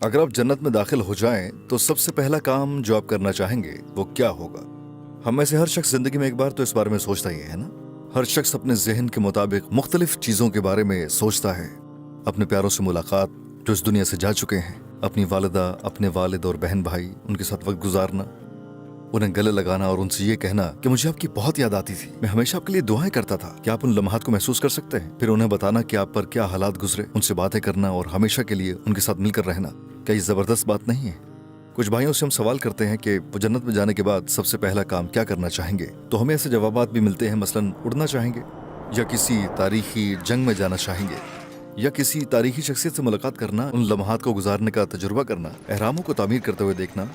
अगर आप जन्नत में दाखिल हो जाएं तो सबसे पहला काम जो आप करना चाहेंगे वो क्या होगा? हम में से हर शख्स जिंदगी में एक बार तो इस बारे में सोचता ही है ना। हर शख्स अपने जहन के मुताबिक मुख्तलिफ चीजों के बारे में सोचता है। अपने प्यारों से मुलाकात जो इस दुनिया से जा चुके हैं, अपनी वालिदा, अपने वालिद और बहन भाई, उनके साथ वक्त गुजारना, उन्हें गले लगाना और उनसे ये कहना कि मुझे आपकी बहुत याद आती थी, मैं हमेशा आपके लिए दुआएं करता था। क्या आप उन लम्हात को महसूस कर सकते हैं? फिर उन्हें बताना कि आप पर क्या हालात गुजरे, उनसे बातें करना और हमेशा के लिए उनके साथ मिलकर रहना। क्या ये जबरदस्त बात नहीं है? कुछ भाइयों से हम सवाल करते हैं कि वो जन्नत में जाने के बाद सबसे पहला काम क्या करना चाहेंगे, तो हमें ऐसे जवाबात भी मिलते हैं, मसलन उड़ना चाहेंगे, या किसी तारीखी जंग में जाना चाहेंगे, या किसी तारीखी शख्सियत से मुलाकात करना, उन लम्हात को गुजारने का तजुर्बा करना, एहरामों को तामीर करते हुए देखना,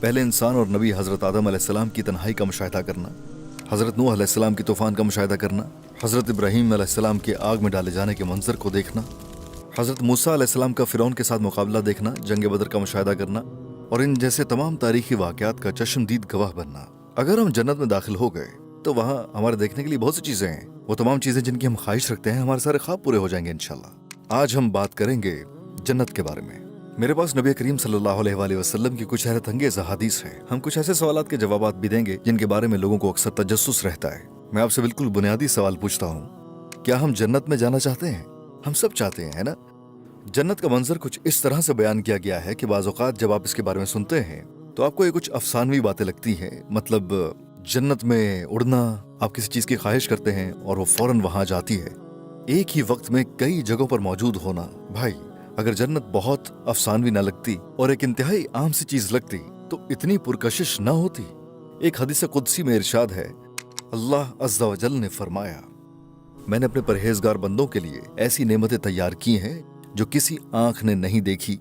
पहले इंसान और नबी हज़रत आदम अलैहिस्सलाम की तन्हाई का मुशाहिदा करना, हज़रत नूह अलैहिस्सलाम की तूफ़ान का मुशाहिदा करना, हज़रत इब्राहीम अलैहिस्सलाम के आग में डाले जाने के मंजर को देखना, हज़रत मूसा अलैहिस्सलाम का फ़िरौन के साथ मुकाबला देखना, जंग बदर का मुशाहिदा करना और इन जैसे तमाम तारीखी वाक़यात का चश्मदीद गवाह बनना। अगर हम जन्नत में दाखिल हो गए तो वहाँ हमारे देखने के लिए बहुत सी चीज़ें हैं। वो तमाम चीज़ें जिनकी हम ख्वाहिश रखते हैं, हमारे सारे ख्वाब पूरे हो जाएंगे इंशाल्लाह। आज हम बात करेंगे जन्नत के बारे में। मेरे पास नबी करीम सल्लल्लाहु अलैहि वसल्लम की कुछ हैरत अंगेज़ अहादीस है। हम कुछ ऐसे सवालात के जवाबात भी देंगे जिनके बारे में लोगों को अक्सर तजस्सुस रहता है। मैं आपसे बिल्कुल बुनियादी सवाल पूछता हूँ, क्या हम जन्नत में जाना चाहते हैं? हम सब चाहते हैं, है ना? जन्नत का मंजर कुछ इस तरह से बयान किया गया है कि बाज़ औक़ात जब आप इसके बारे में सुनते हैं तो आपको ये कुछ अफसानवी बातें लगती हैं। मतलब जन्नत में उड़ना, आप किसी चीज़ की ख्वाहिश करते हैं और वो फौरन वहाँ जाती है। एक ही वक्त में कई जगहों पर मौजूद होना। भाई, अगर जन्नत बहुत अफसानवी ना लगती और एक इंतहाई आम सी चीज लगती तो इतनी पुरकशिश ना होती। एक हदीस कुदसी में इरशाद है, अल्लाह अज़्ज़ा व जल ने फरमाया, मैंने अपने परहेजगार बंदों के लिए ऐसी नेमतें तैयार की हैं जो किसी आंख ने नहीं देखी,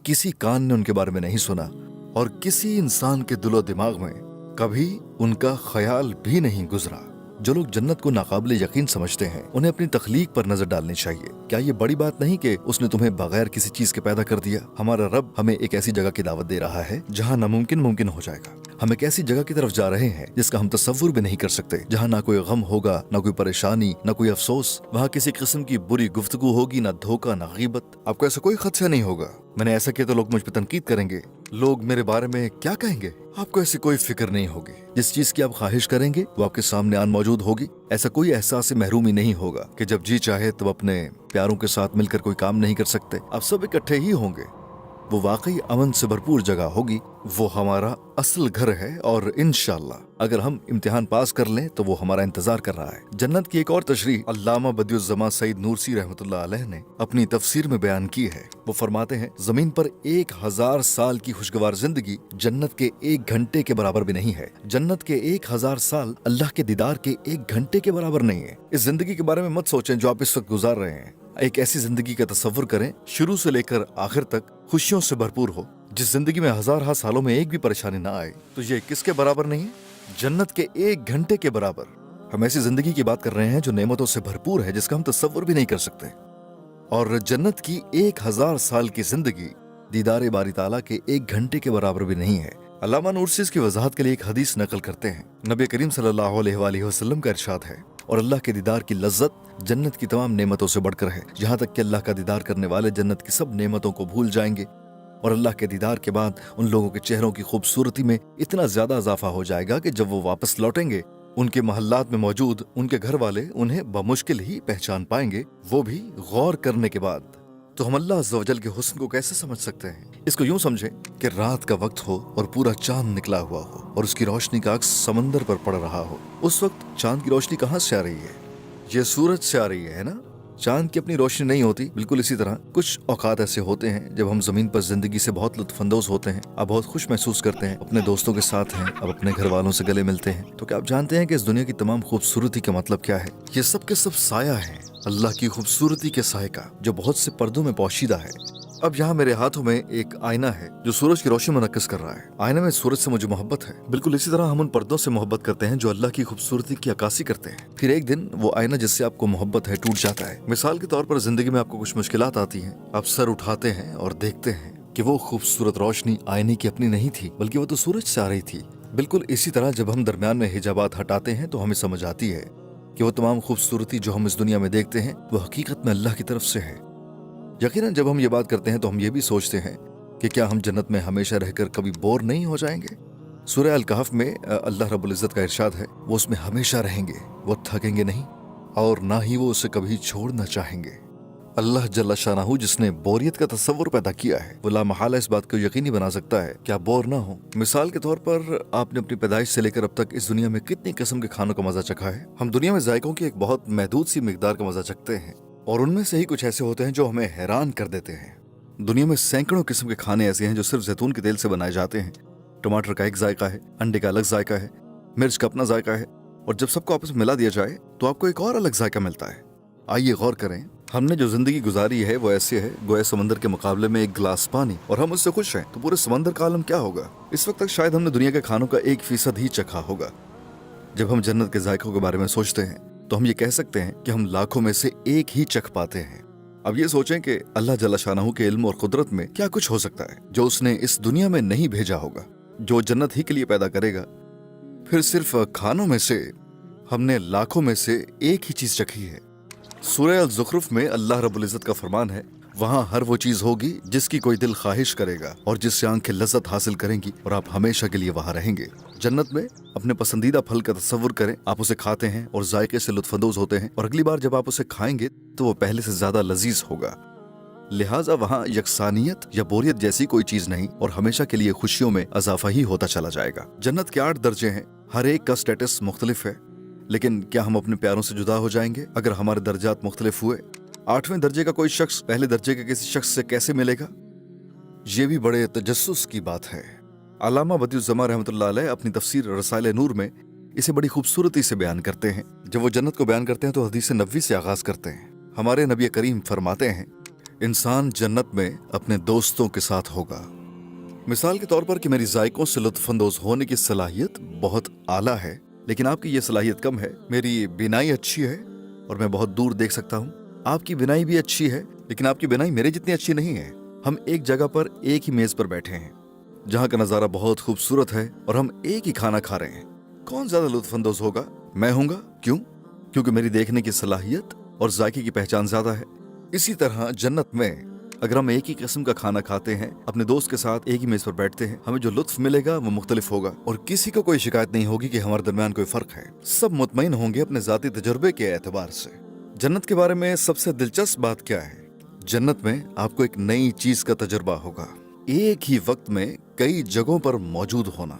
किसी कान ने उनके बारे में नहीं सुना और किसी इंसान के दिलो दिमाग में कभी उनका ख्याल भी नहीं गुजरा। जो लोग जन्नत को नाकाबिले यकीन समझते हैं, उन्हें अपनी तख्लीक पर नजर डालनी चाहिए। क्या ये बड़ी बात नहीं कि उसने तुम्हें बगैर किसी चीज के पैदा कर दिया? हमारा रब हमें एक ऐसी जगह की दावत दे रहा है जहाँ नामुमकिन मुमकिन हो जाएगा। हम एक ऐसी जगह की तरफ जा रहे हैं जिसका हम तसव्वुर भी नहीं कर सकते, जहाँ ना कोई गम होगा, ना कोई परेशानी, ना कोई अफसोस। वहाँ किसी किस्म की बुरी गुफ्तगू होगी, ना धोखा, ना गीबत। आपको ऐसा कोई खदशा नहीं होगा, मैंने ऐसा किया तो लोग मुझ पर तनकीद करेंगे, लोग मेरे बारे में क्या कहेंगे। आपको ऐसी कोई फिक्र नहीं होगी। जिस चीज की आप ख्वाहिश करेंगे वो आपके सामने आन मौजूद होगी। ऐसा कोई एहसास महरूमी नहीं होगा कि जब जी चाहे तब अपने प्यारों के साथ मिलकर कोई काम नहीं कर सकते। आप सब इकट्ठे ही होंगे। वो वाकई अमन से भरपूर जगह होगी। वो हमारा असल घर है और इंशाअल्लाह अगर हम इम्तिहान पास कर लें तो वो हमारा इंतजार कर रहा है। जन्नत की एक और तशरीह अल्लामा बदियुज़्ज़मा सईद नूरसी रहमतुल्लाह अलैह ने अपनी तफसीर में बयान की है। वो फरमाते हैं, जमीन पर 1000 साल की खुशगवार जिंदगी जन्नत के 1 घंटे के बराबर भी नहीं है। जन्नत के 1000 साल अल्लाह के दीदार के 1 घंटे के बराबर नहीं है। इस जिंदगी के बारे में मत सोचें जो आप इस वक्त गुजार रहे हैं। एक ऐसी जिंदगी का तसव्वुर करें शुरू से लेकर आखिर तक खुशियों से भरपूर हो, जिस जिंदगी में हज़ार सालों में एक भी परेशानी ना आए। तो ये किसके बराबर नहीं है? जन्नत के 1 घंटे के बराबर। हम ऐसी जिंदगी की बात कर रहे हैं जो नेमतों से भरपूर है, जिसका हम तसव्वुर भी नहीं कर सकते। और जन्नत की 1000 साल की जिंदगी दीदार बारी ताला के 1 घंटे के बराबर भी नहीं है। अल्लामा नूरसी इसकी वजाहत के लिए एक हदीस नकल करते हैं। नबी करीम सल्लल्लाहु अलैहि वसल्लम का इरशाद है, और अल्लाह के दीदार की लज्जत जन्नत की तमाम नेमतों से बढ़कर है। जहाँ तक कि अल्लाह का दीदार करने वाले जन्नत की सब नेमतों को भूल जाएंगे और अल्लाह के दीदार के बाद उन लोगों के चेहरों की खूबसूरती में इतना ज्यादा इजाफा हो जाएगा कि जब वो वापस लौटेंगे उनके महल्लात में मौजूद उनके घर वाले उन्हें बमुश्किल ही पहचान पाएंगे, वो भी गौर करने के बाद। तो हम अल्लाह अज़्ज़ा वजल के हुस्न को कैसे समझ सकते हैं? इसको यूं समझें कि रात का वक्त हो और पूरा चांद निकला हुआ हो और उसकी रोशनी का अक्स समंदर पर पड़ रहा हो। उस वक्त चांद की रोशनी कहाँ से आ रही है? ये सूरज से आ रही है ना? चांद की अपनी रोशनी नहीं होती। बिल्कुल इसी तरह कुछ औकात ऐसे होते हैं जब हम जमीन पर जिंदगी से बहुत लुत्फानंदोज होते हैं, अब बहुत खुश महसूस करते हैं, अपने दोस्तों के साथ हैं, अब अपने घर वालों से गले मिलते हैं। तो क्या आप जानते हैं कि इस दुनिया की तमाम खूबसूरती का मतलब क्या है? ये सब के सब साया है अल्लाह की खूबसूरती के साए का, जो बहुत से पर्दों में पोशीदा है। अब यहाँ मेरे हाथों में एक आईना है जो सूरज की रोशनी मुनक्किस कर रहा है। आईने में सूरज से मुझे मोहब्बत है। बिल्कुल इसी तरह हम उन पर्दों से मोहब्बत करते हैं जो अल्लाह की खूबसूरती की अक्कासी करते हैं। फिर एक दिन वो आईना जिससे आपको मोहब्बत है टूट जाता है। मिसाल के तौर पर जिंदगी में आपको कुछ मुश्किलात आती हैं, आप सर उठाते हैं और देखते हैं कि वो खूबसूरत रोशनी आईने की अपनी नहीं थी, बल्कि वो तो सूरज से आ रही थी। बिल्कुल इसी तरह जब हम दरमियान में हिजाबात हटाते हैं तो हमें समझ आती है कि वो तमाम खूबसूरती जो हम इस दुनिया में देखते हैं वो हकीकत में अल्लाह की तरफ से है। यकीनन जब हम ये बात करते हैं तो हम ये भी सोचते हैं कि क्या हम जन्नत में हमेशा रहकर कभी बोर नहीं हो जाएंगे। सूरह अल कहफ में अल्लाह रब्बुल इज़्ज़त का इरशाद है, वो उसमें हमेशा रहेंगे, वो थकेंगे नहीं और ना ही वो उसे कभी छोड़ना चाहेंगे। अल्लाह जल्ला शानाहू जिसने बोरियत का तस्वुर पैदा किया है, वो लामहला इस बात को यकीनी बना सकता है कि आप बोर ना हो। मिसाल के तौर पर आपने अपनी पैदाइश से लेकर अब तक इस दुनिया में कितनी किस्म के खानों का मजा चखा है। हम दुनिया में जायकों की एक बहुत महदूद सी मिकदार का मजा चखते हैं और उनमें से ही कुछ ऐसे होते हैं जो हमें हैरान कर देते हैं। दुनिया में सैकड़ों किस्म के खाने ऐसे हैं जो सिर्फ जैतून के तेल से बनाए जाते हैं। टमाटर का एक जायका है, अंडे का अलग जायका है, मिर्च का अपना जायका है, और जब सबको आपस में मिला दिया जाए तो आपको एक और अलग जायका मिलता है। आइए गौर करें, हमने जो जिंदगी गुजारी है वो ऐसे है गोया समंदर के मुकाबले में एक गिलास पानी, और हम उससे खुश हैं तो पूरे समंदर का आलम क्या होगा। इस वक्त तक शायद हमने दुनिया के खानों का 1% ही चखा होगा। जब हम जन्नत के जायकों के बारे में सोचते हैं तो हम ये कह सकते हैं कि हम लाखों में से एक ही चख पाते हैं। अब ये सोचें कि अल्लाह जल्ला शानाहू के इल्म और कुदरत में क्या कुछ हो सकता है जो उसने इस दुनिया में नहीं भेजा होगा, जो जन्नत ही के लिए पैदा करेगा। फिर सिर्फ खानों में से हमने लाखों में से एक ही चीज चखी है। सूरह अल ज़ुखरुफ में अल्लाह रब्बुल इज़्ज़त का फरमान है, वहाँ हर वो चीज होगी जिसकी कोई दिल ख्वाहिश करेगा और जिससे आंखें लज्जत हासिल करेंगी, और आप हमेशा के लिए वहाँ रहेंगे। जन्नत में अपने पसंदीदा फल का तस्वुर करें, आप उसे खाते हैं और जायके से लुत्फअंदोज होते हैं, और अगली बार जब आप उसे खाएंगे तो वो पहले से ज्यादा लजीज होगा। लिहाजा वहाँ यकसानियत या बोरियत जैसी कोई चीज नहीं, और हमेशा के लिए खुशियों में इजाफा ही होता चला जाएगा। जन्नत के 8 दर्जे हैं, हर एक का स्टेटस मुख्तलिफ है, लेकिन क्या हम अपने प्यारों से जुदा हो जाएंगे अगर हमारे दर्जात मुख्तलिफ हुए। 8वें दर्जे का कोई शख्स पहले दर्जे के किसी शख्स से कैसे मिलेगा, ये भी बड़े तजस्सुस की बात है। अल्लामा बदियुज़्ज़मान रहमतुल्लाह अलैह अपनी तफसीर रसाइल नूर में इसे बड़ी खूबसूरती से बयान करते हैं। जब वो जन्नत को बयान करते हैं तो हदीस नबवी से आगाज करते हैं। हमारे नबी करीम फरमाते हैं, इंसान जन्नत में अपने दोस्तों के साथ होगा। मिसाल के तौर पर कि मेरी जायकों से लुत्फअंदोज होने की सलाहियत बहुत आला है, लेकिन आपकी ये सलाहियत कम है। मेरी बिनाई अच्छी है और मैं बहुत दूर देख सकता हूँ। आपकी बिनाई भी अच्छी है, लेकिन आपकी बिनाई मेरे जितनी अच्छी नहीं है। हम एक जगह पर एक ही मेज पर बैठे हैं जहाँ का नज़ारा बहुत खूबसूरत है और हम एक ही खाना खा रहे हैं। कौन ज्यादा लुत्फअंदोज होगा? मैं हूँगा। क्यों? क्योंकि मेरी देखने की सलाहियत और जायके की पहचान ज्यादा है। इसी तरह जन्नत में अगर हम एक ही किस्म का खाना खाते हैं, अपने दोस्त के साथ एक ही मेज पर बैठते हैं, हमें जो लुत्फ मिलेगा वो मुख्तलिफ होगा, और किसी को कोई शिकायत नहीं होगी कि हमारे दरमियान कोई फर्क है। सब मुतमईन होंगे अपने जाती तजुर्बे के एतबार से। जन्नत के बारे में सबसे दिलचस्प बात क्या है? जन्नत में आपको एक नई चीज का तजुर्बा होगा, एक ही वक्त में कई जगहों पर मौजूद होना।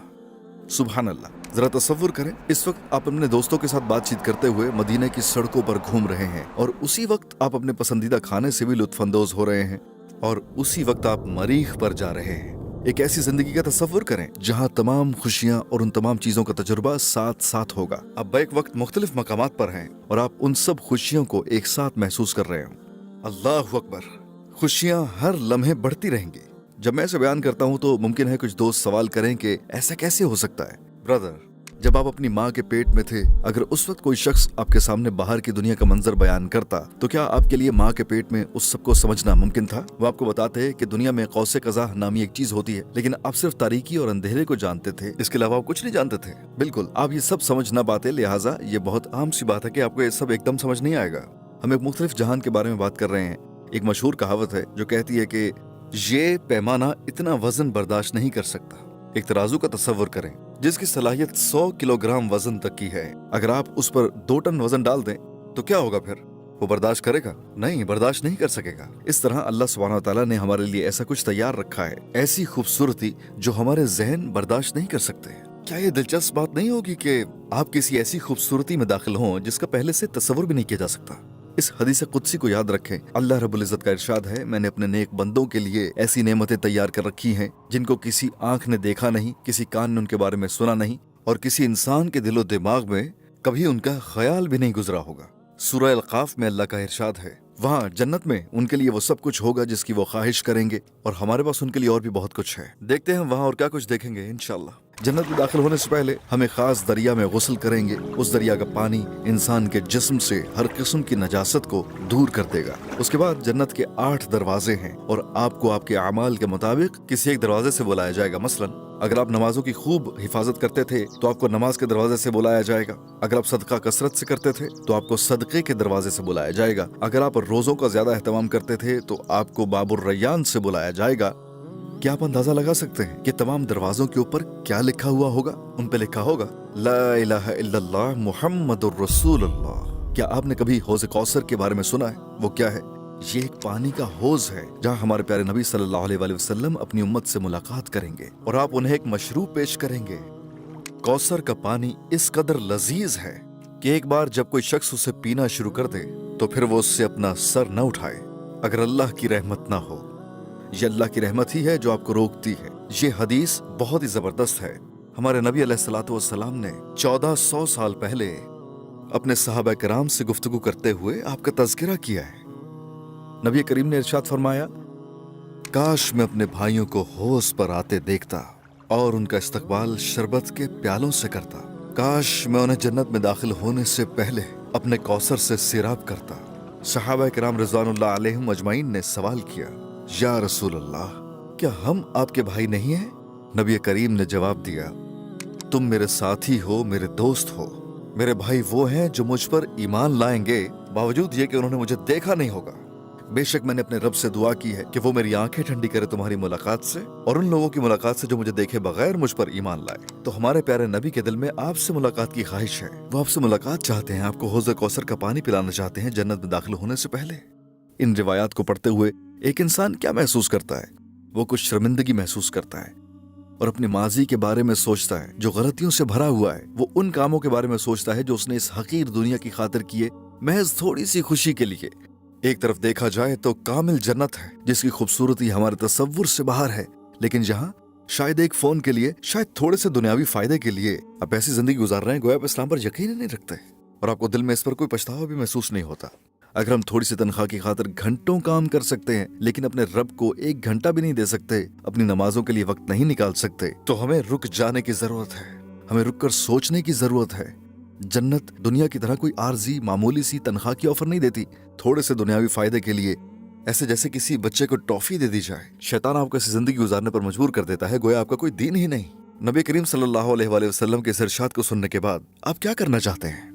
सुभान अल्लाह, जरा तसव्वुर करें, इस वक्त आप अपने दोस्तों के साथ बातचीत करते हुए मदीने की सड़कों पर घूम रहे हैं, और उसी वक्त आप अपने पसंदीदा खाने से भी लुत्फअंदोज हो रहे हैं, और उसी वक्त आप मरीख पर जा रहे हैं। एक ऐसी जिंदगी का तसव्वुर करें जहां तमाम खुशियां और उन तमाम चीजों का तजुर्बा साथ साथ होगा। आप बैक वक्त मुख्तलिफ मकामात पर हैं और आप उन सब खुशियों को एक साथ महसूस कर रहे हो। अल्लाह अकबर, खुशियां हर लम्हे बढ़ती रहेंगी। जब मैं इसे बयान करता हूं तो मुमकिन है कुछ दोस्त सवाल करें कि ऐसा कैसे हो सकता है। ब्रदर, जब आप अपनी माँ के पेट में थे, अगर उस वक्त कोई शख्स आपके सामने बाहर की दुनिया का मंजर बयान करता तो क्या आपके लिए माँ के पेट में उस सब को समझना मुमकिन था? वो आपको बताते हैं कि दुनिया में कौसे कज़ा नामी एक चीज होती है, लेकिन आप सिर्फ तारीकी और अंधेरे को जानते थे, इसके अलावा आप कुछ नहीं जानते थे। बिल्कुल, आप ये सब समझ ना पाते, लिहाजा ये बहुत आम सी बात है कि आपको ये सब एकदम समझ नहीं आएगा। हम एक मुख्तलिफ जहान के बारे में बात कर रहे हैं। एक मशहूर कहावत है जो कहती है कि ये पैमाना इतना वजन बर्दाश्त नहीं कर सकता। एक तराजू का तस्वुर करें जिसकी सलाहियत 100 किलोग्राम वजन तक की है। अगर आप उस पर 2 टन वजन डाल दें तो क्या होगा? फिर वो बर्दाश्त करेगा? नहीं, बर्दाश्त नहीं कर सकेगा। इस तरह अल्लाह सुब्हानहू व तआला ने हमारे लिए ऐसा कुछ तैयार रखा है, ऐसी खूबसूरती जो हमारे जहन बर्दाश्त नहीं कर सकते। क्या ये दिलचस्प बात नहीं होगी कि आप किसी ऐसी खूबसूरती में दाखिल हों जिसका पहले से तस्वुर भी नहीं किया जा सकता? इस हदीस कुदसी को याद रखें। अल्लाह रब्बुल इज़्ज़त का इरशाद है, मैंने अपने नेक बंदों के लिए ऐसी नेमतें तैयार कर रखी हैं जिनको किसी आंख ने देखा नहीं, किसी कान ने उनके बारे में सुना नहीं, और किसी इंसान के दिलो दिमाग में कभी उनका ख्याल भी नहीं गुजरा होगा। सूरह अल क़ाफ में अल्लाह का इरशाद है, वहाँ जन्नत में उनके लिए वो सब कुछ होगा जिसकी वो ख्वाहिश करेंगे, और हमारे पास उनके लिए और भी बहुत कुछ है। देखते हैं वहाँ और क्या कुछ देखेंगे इंशाअल्लाह। जन्नत में दाखिल होने से पहले हमें खास दरिया में गुस्ल करेंगे। उस दरिया का पानी इंसान के जिस्म से हर किस्म की नजासत को दूर कर देगा। उसके बाद जन्नत के 8 दरवाजे हैं और आपको आपके अमाल के मुताबिक किसी एक दरवाजे से बुलाया जाएगा। मसलन अगर आप नमाजों की खूब हिफाजत करते थे तो आपको नमाज के दरवाजे से बुलाया जाएगा। अगर आप सदका कसरत से करते थे तो आपको सदके के दरवाजे से बुलाया जाएगा। अगर आप रोजों का ज्यादा एहतमाम करते थे तो आपको बाबुर रैयान से बुलाया जाएगा। क्या आप अंदाजा लगा सकते हैं कि तमाम दरवाजों के ऊपर क्या लिखा हुआ होगा? उन पे लिखा होगा ला इलाहा इल्लल्लाह मुहम्मदुर रसूलुल्लाह। क्या आपने कभी हौज़ कौसर के बारे में सुना है? वो क्या है? ये एक पानी का हौज है जहाँ हमारे प्यारे नबी सल्लल्लाहु अलैहि वसल्लम अपनी उम्मत से मुलाकात करेंगे और आप उन्हें एक मशरूब पेश करेंगे। कौसर का पानी इस कदर लजीज है कि एक बार जब कोई शख्स उसे पीना शुरू कर दे तो फिर वो उससे अपना सर न उठाए अगर अल्लाह की रहमत ना हो। ये अल्लाह की रहमत ही है जो आपको रोकती है। ये हदीस बहुत ही जबरदस्त है। हमारे नबी अलैहिस्सलातु वस्सलाम ने 1400 साल पहले अपने सहाबा किराम से गुफ्तगू करते हुए आपका तज़किरा किया है। नबी करीम ने इरशाद फरमाया, काश मैं अपने भाइयों को हौज़ पर आते देखता और उनका इस्तकबाल शरबत के प्यालों से करता। काश मैं उन्हें जन्नत में दाखिल होने से पहले अपने कौसर से सिराब करता। सहाबा किराम रिज़वानुल्लाह अलैहिम अजमाइन ने सवाल किया, या रसूल अल्लाह, क्या हम आपके भाई नहीं हैं? नबी करीम ने जवाब दिया, तुम मेरे साथी हो, मेरे दोस्त हो। मेरे भाई वो हैं जो मुझ पर ईमान लाएंगे बावजूद ये कि उन्होंने मुझे देखा नहीं होगा। बेशक मैंने अपने रब से दुआ की है कि वो मेरी आंखें ठंडी करे तुम्हारी मुलाकात से और उन लोगों की मुलाकात से जो मुझे देखे बगैर मुझ पर ईमान लाए। तो हमारे प्यारे नबी के दिल में आपसे मुलाकात की ख्वाहिश है। वो आपसे मुलाकात चाहते हैं, आपको हौज़ कौसर का पानी पिलाना चाहते हैं जन्नत में दाखिल होने से पहले। इन रिवायात को पढ़ते हुए एक इंसान क्या महसूस करता है? वो कुछ शर्मिंदगी महसूस करता है और अपनी माजी के बारे में सोचता है जो गलतियों से भरा हुआ है। वो उन कामों के बारे में सोचता है जो उसने इस हकीर दुनिया की खातिर किए महज थोड़ी सी खुशी के लिए। एक तरफ देखा जाए तो कामिल जन्नत है जिसकी खूबसूरती हमारे तसव्वुर से बाहर है, लेकिन जहाँ शायद एक फोन के लिए, शायद थोड़े से दुनियावी फायदे के लिए आप ऐसी जिंदगी गुजार रहे हैं गोया आप इस्लाम पर यकीन ही नहीं रखते और आपको दिल में इस पर कोई पछतावा भी महसूस नहीं होता। अगर हम थोड़ी सी तनख्वाह की खातिर घंटों काम कर सकते हैं लेकिन अपने रब को 1 घंटा भी नहीं दे सकते, अपनी नमाजों के लिए वक्त नहीं निकाल सकते, तो हमें रुक जाने की जरूरत है। हमें रुक कर सोचने की जरूरत है। जन्नत दुनिया की तरह कोई आर्जी मामूली सी तनख्वाह की ऑफर नहीं देती थोड़े से दुनियावी फायदे के लिए, ऐसे जैसे किसी बच्चे को टॉफी दे दी जाए। शैतान आपको ऐसी जिंदगी गुजारने पर मजबूर कर देता है गोया आपका कोई दीन ही नहीं। नबी करीम सल्लल्लाहु अलैहि वसल्लम के इस इरशाद को सुनने के बाद आप क्या करना चाहते हैं?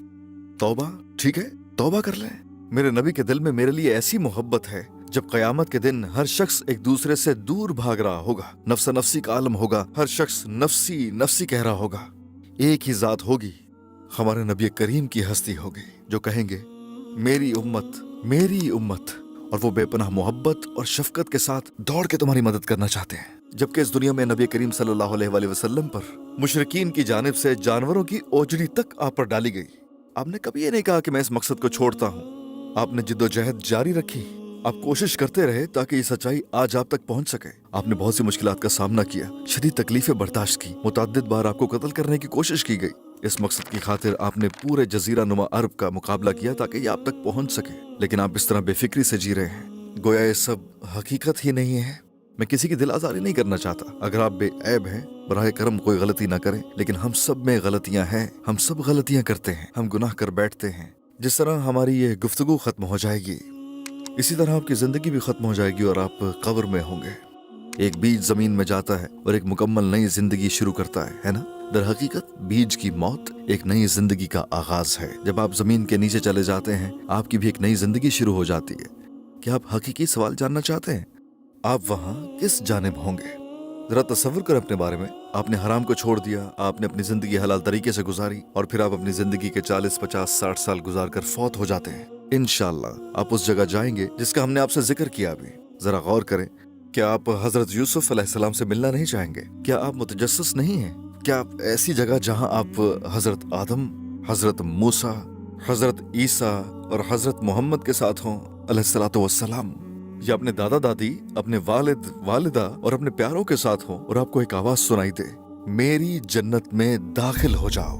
तौबा, ठीक है, तौबा कर लें। मेरे नबी के दिल में मेरे लिए ऐसी मोहब्बत है जब कयामत के दिन हर शख्स एक दूसरे से दूर भाग रहा होगा, नफ्सा नफ्सी का आलम होगा, हर शख्स नफ्सी नफ्सी कह रहा होगा, एक ही जात होगी, हमारे नबी करीम की हस्ती होगी जो कहेंगे मेरी उम्मत, मेरी उम्मत, और वो बेपनाह मोहब्बत और शफकत के साथ दौड़ के तुम्हारी मदद करना चाहते हैं। जबकि इस दुनिया में नबी करीम सल्लल्लाहु अलैहि वसल्लम पर मुशरिकीन की जानिब से जानवरों की ओजरी तक आप पर डाली गई। आपने कभी ये नहीं कहा कि मैं इस मकसद को छोड़ता हूँ। आपने जिद्दोजहद जारी रखी, आप कोशिश करते रहे ताकि ये सच्चाई आज आप तक पहुंच सके। आपने बहुत सी मुश्किलात का सामना किया, शदीद तकलीफें बर्दाश्त की, मुतअद्दिद बार आपको कत्ल करने की कोशिश की गई। इस मकसद की खातिर आपने पूरे जजीरा नुमा अरब का मुकाबला किया ताकि ये आप तक पहुंच सके, लेकिन आप इस तरह बेफिक्री से जी रहे हैं गोया ये सब हकीकत ही नहीं है। मैं किसी की दिल आजारी नहीं करना चाहता। अगर आप बेऐब हैं बराए करम कोई गलती ना करें, लेकिन हम सब में गलतियां हैं, हम सब गलतियां करते हैं, हम गुनाह कर बैठते हैं। जिस तरह हमारी ये गुफ्तगू खत्म हो जाएगी इसी तरह आपकी जिंदगी भी खत्म हो जाएगी और आप कब्र में होंगे। एक बीज जमीन में जाता है और एक मुकम्मल नई जिंदगी शुरू करता है ना? दर हकीकत बीज की मौत एक नई जिंदगी का आगाज है। जब आप जमीन के नीचे चले जाते हैं आपकी भी एक नई जिंदगी शुरू हो जाती है। क्या आप हकीकी सवाल जानना चाहते हैं? आप वहां किस जानिब होंगे? जरा तसव्वुर करें अपने बारे में। आपने हराम को छोड़ दिया, आपने अपनी जिंदगी हलाल तरीके से गुजारी और फिर आप अपनी जिंदगी के 40, 50, 60 साल गुजार कर फौत हो जाते हैं। इंशाअल्लाह आप उस जगह जाएंगे जिसका हमने आपसे जिक्र किया अभी। जरा गौर करें, क्या आप हजरत यूसुफ अलैहिस्सलाम से मिलना नहीं चाहेंगे? क्या आप मुतजस्सिस नहीं हैं? क्या आप ऐसी जगह जहां आप हजरत आदम, हजरत मूसा, हजरत ईसा और हजरत मोहम्मद के साथ हों अलैहिस्सलातु वस्सलाम, या अपने दादा दादी, अपने वालिद वालिदा और अपने प्यारों के साथ हों और आपको एक आवाज सुनाई दे, मेरी जन्नत में दाखिल हो जाओ।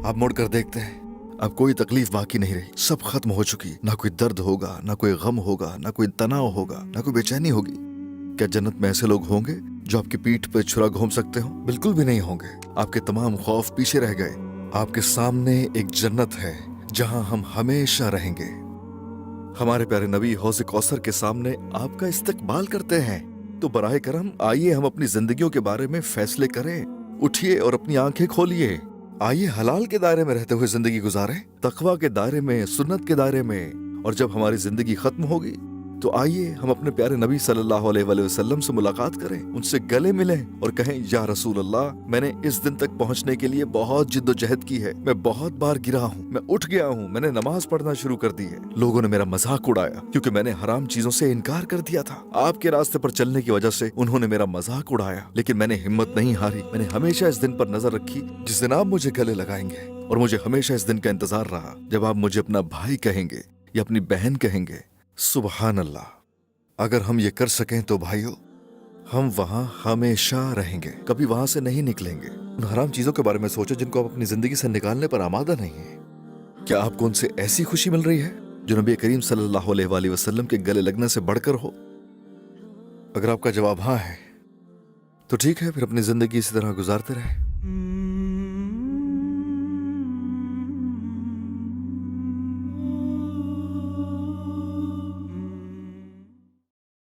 आप मुड़कर देखते हैं अब कोई तकलीफ बाकी नहीं रही, सब खत्म हो चुकी। ना कोई दर्द होगा, ना कोई गम होगा, ना कोई तनाव होगा, ना कोई बेचैनी होगी। क्या जन्नत में ऐसे लोग होंगे जो आपकी पीठ पर छुरा घूम सकते हो? बिल्कुल भी नहीं होंगे। आपके तमाम खौफ पीछे रह गए। आपके सामने एक जन्नत है जहां हम हमेशा रहेंगे। हमारे प्यारे नबी हौज़ कौसर के सामने आपका इस्तकबाल करते हैं। तो बराए करम आइए हम अपनी जिंदगियों के बारे में फैसले करें। उठिए और अपनी आंखें खोलिए। आइए हलाल के दायरे में रहते हुए जिंदगी गुजारें, तकवा के दायरे में, सुन्नत के दायरे में। और जब हमारी जिंदगी खत्म होगी तो आइए हम अपने प्यारे नबी सल्लल्लाहु अलैहि वसल्लम से मुलाकात करें, उनसे गले मिलें और कहें, या रसूल अल्लाह, मैंने इस दिन तक पहुंचने के लिए बहुत जिद्दोजहद की है, मैं बहुत बार गिरा हूँ, मैं उठ गया हूँ, मैंने नमाज पढ़ना शुरू कर दी है, लोगों ने मेरा मजाक उड़ाया क्योंकि मैंने हराम चीजों से इनकार कर दिया था, आपके रास्ते पर चलने की वजह से उन्होंने मेरा मजाक उड़ाया, लेकिन मैंने हिम्मत नहीं हारी, मैंने हमेशा इस दिन पर नजर रखी जिस दिन आप मुझे गले लगाएंगे, और मुझे हमेशा इस दिन का इंतजार रहा जब आप मुझे अपना भाई कहेंगे या अपनी बहन कहेंगे। सुबहान अल्लाह, अगर हम ये कर सकें तो भाइयों, हम वहां हमेशा रहेंगे, कभी वहां से नहीं निकलेंगे। उन हराम चीजों के बारे में सोचो जिनको आप अपनी जिंदगी से निकालने पर आमादा नहीं है। क्या आपको उनसे ऐसी खुशी मिल रही है जो नबी करीम सल्लल्लाहु अलैहि वसल्लम के गले लगने से बढ़कर हो? अगर आपका जवाब हाँ है तो ठीक है, फिर अपनी जिंदगी इसी तरह गुजारते रहे।